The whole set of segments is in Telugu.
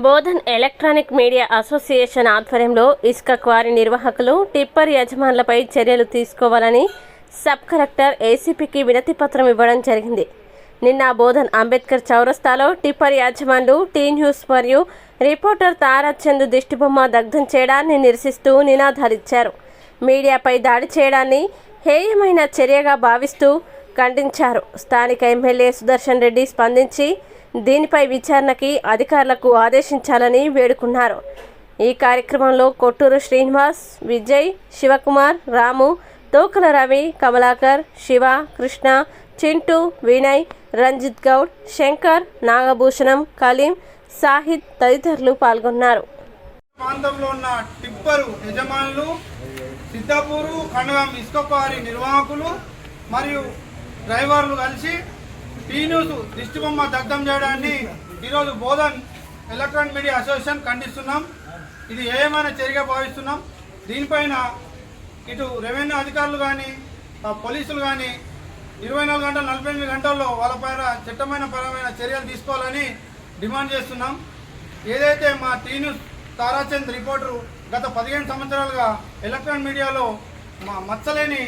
బోధన్ ఎలక్ట్రానిక్ మీడియా అసోసియేషన్ ఆధ్వర్యంలో ఇసుక క్వారీ నిర్వాహకులు టిప్పర్ యజమానులపై చర్యలు తీసుకోవాలని సబ్ కలెక్టర్ ఏసీపీకి వినతి పత్రం ఇవ్వడం జరిగింది. నిన్న బోధన్ అంబేద్కర్ చౌరస్తాలో టిప్పర్ యాజమానులు టీ న్యూస్ మరియు రిపోర్టర్ తారాచంద్ దిష్టిబొమ్మ దగ్ధం చేయడాన్ని నిరసిస్తూ నినాదాలిచ్చారు. మీడియాపై దాడి చేయడాన్ని హేయమైన చర్యగా భావిస్తూ ఖండించారు. స్థానిక ఎమ్మెల్యే సుదర్శన్ రెడ్డి స్పందించి దీనిపై విచారణకి అధికారులకు ఆదేశించాలని వేడుకున్నారు. ఈ కార్యక్రమంలో కొట్టూరు శ్రీనివాస్, విజయ్, శివకుమార్, రాము, తోకల రవి, కమలాకర్, శివ, కృష్ణ, చింటూ, వినయ్, రంజిత్ గౌడ్, శంకర్, నాగభూషణం, కలీం, సాహిద్ తదితరులు పాల్గొన్నారు. ప్రాంతంలో ఉన్న టిప్పరు యజమానులు, సిద్ధాపూరు ఖండగం ఇసుక క్వారీ నిర్వాహకులు మరియు డ్రైవర్లు కలిసి టీ న్యూస్ దిష్టిబొమ్మ దగ్ధం చేయడాన్ని ఈరోజు బోధన్ ఎలక్ట్రానిక్ మీడియా అసోసియేషన్ ఖండిస్తున్నాం. ఇది ఏమైనా చర్యగా భావిస్తున్నాం. దీనిపైన ఇటు రెవెన్యూ అధికారులు కానీ పోలీసులు కానీ 24 గంటలు 48 గంటల్లో వాళ్ళపైన చట్టపరమైన చర్యలు తీసుకోవాలని డిమాండ్ చేస్తున్నాం. ఏదైతే మా టీ న్యూస్ తారాచంద్ రిపోర్టరు గత 15 సంవత్సరాలుగా ఎలక్ట్రానిక్ మీడియాలో మా మచ్చలేని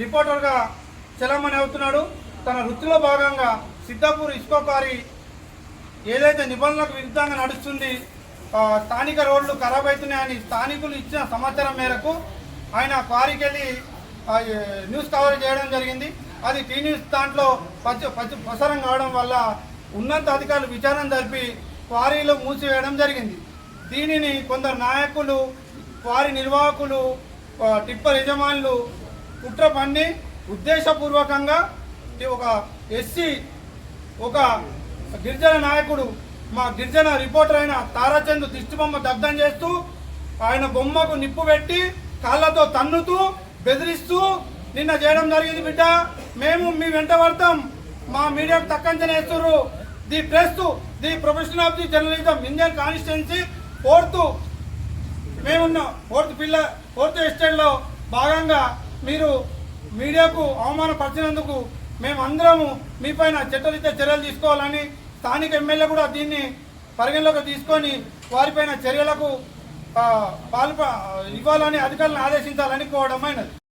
రిపోర్టర్గా చలామణి అవుతున్నాడు. తన వృత్తిలో భాగంగా సిద్ధాపూర్ ఇసుక క్వారీ ఏదైతే నిబంధనలకు విరుద్ధంగా నడుస్తుంది, స్థానిక రోడ్లు ఖరాబ్ అవుతున్నాయని స్థానికులు ఇచ్చిన సమాచారం మేరకు ఆయన క్వారీకి వెళ్ళి న్యూస్ కవర్ చేయడం జరిగింది. అది టీ న్యూస్ దాంట్లో ప్రసారం కావడం వల్ల ఉన్నత అధికారులు విచారణ జరిపి క్వారీలు మూసివేయడం జరిగింది. దీనిని కొందరు నాయకులు, క్వారీ నిర్వాహకులు, టిప్పర్ యజమానులు కుట్ర పన్ని ఉద్దేశపూర్వకంగా ఒక ఎస్సీ, ఒక గిరిజన నాయకుడు, మా గిరిజన రిపోర్టర్ అయిన తారాచంద్ దిష్టిబొమ్మ దగ్ధం చేస్తూ ఆయన బొమ్మకు నిప్పు పెట్టి కాళ్ళతో తన్నుతూ బెదిరిస్తూ నిన్న చేయడం జరిగింది. బిడ్డ, మేము మీ వెంట పడతాం, మా మీడియాకు తక్కంచనే వేస్తున్నారు. The press, the profession of the journalism, Indian constituency మేమున్న ఫోర్త్ ఎస్టేట్లో భాగంగా మీరు మీడియాకు అవమానపరిచినందుకు మేమందరము మీపైన చట్టరీత్యా చర్యలు తీసుకోవాలని స్థానిక ఎమ్మెల్యే కూడా దీన్ని పరిగణలోకి తీసుకొని వారిపైన చర్యలకు ఇవ్వాలని అధికారులను ఆదేశించాలని కోవడమైనది.